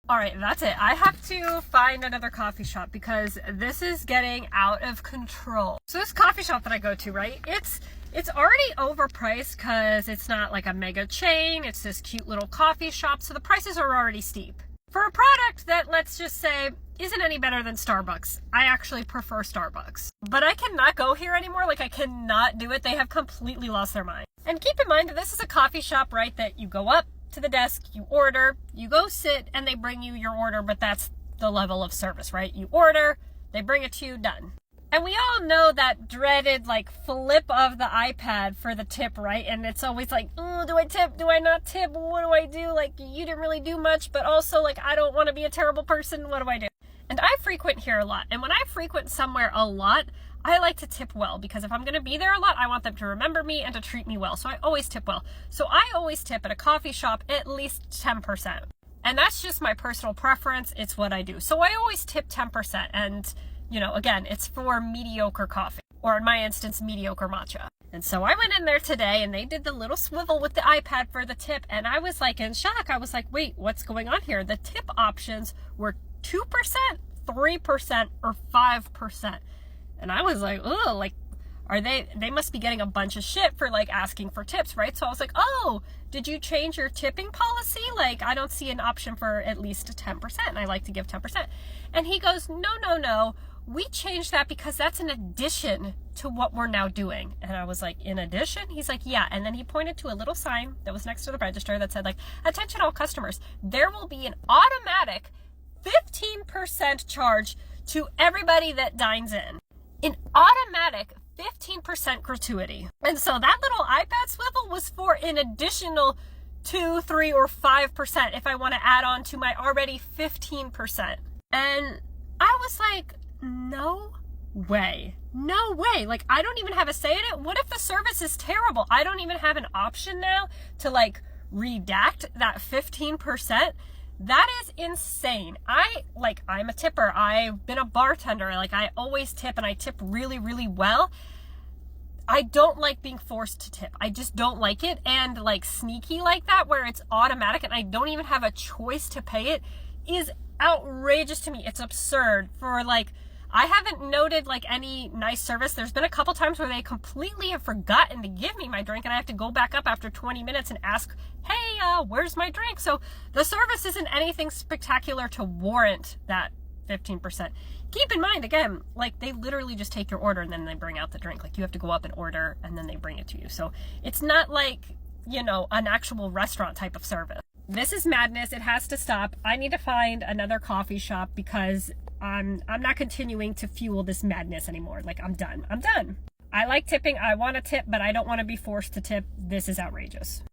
All right, that's it. I have to find another coffee shop because this is getting out of control. So this coffee shop that I go to, right? It's already overpriced because it's not like a mega chain. It's this cute little coffee shop. So the prices are already steep. For a product that, let's just say, isn't any better than Starbucks. I actually prefer Starbucks. But I cannot go here anymore. Like, I cannot do it. They have completely lost their mind. And keep in mind that this is a coffee shop, right? That you go up to the desk, you order, you go sit, and they bring you your order. But that's the level of service, right? You order, they bring it to you, done. And we all know that dreaded, like, flip of the iPad for the tip, right? And it's always like, oh, do I tip? Do I not tip? What do I do? Like, you didn't really do much, but also, like, I don't want to be a terrible person. What do I do? And I frequent here a lot. And when I frequent somewhere a lot, I like to tip well, because if I'm going to be there a lot, I want them to remember me and to treat me well. So I always tip well. So I always tip at a coffee shop at least 10%. And that's just my personal preference. It's what I do. So I always tip 10%. And you know, again, it's for mediocre coffee, or in my instance, mediocre matcha. And so I went in there today and they did the little swivel with the iPad for the tip. And I was like in shock. I was like, wait, what's going on here? The tip options were 2%, 3%, or 5%. And I was like, oh, like, they must be getting a bunch of shit for like asking for tips, right? So I was like, oh, did you change your tipping policy? Like, I don't see an option for at least 10%. And I like to give 10%. And he goes, no. We changed that because that's an addition to what we're now doing. And I was like, in addition? He's like, yeah. And then he pointed to a little sign that was next to the register that said, like, attention all customers, there will be an automatic 15% charge to everybody that dines in. An automatic 15% gratuity. And so that little iPad swivel was for an additional 2, 3, or 5% if I want to add on to my already 15%. And I was like, no way. No way. Like, I don't even have a say in it. What if the service is terrible? I don't even have an option now to like redact that 15%. That is insane. I'm a tipper. I've been a bartender. Like, I always tip, and I tip really, really well. I don't like being forced to tip. I just don't like it. And like sneaky like that, where it's automatic and I don't even have a choice to pay it, is outrageous to me. It's absurd. For like, I haven't noted like any nice service. There's been a couple times where they completely have forgotten to give me my drink and I have to go back up after 20 minutes and ask, hey, where's my drink? So the service isn't anything spectacular to warrant that 15%. Keep in mind, again, like, they literally just take your order and then they bring out the drink. Like, you have to go up and order and then they bring it to you. So it's not like, you know, an actual restaurant type of service. This is madness. It has to stop. I need to find another coffee shop because I'm not continuing to fuel this madness anymore. Like, I'm done. I like tipping. I want to tip, but I don't want to be forced to tip. This is outrageous.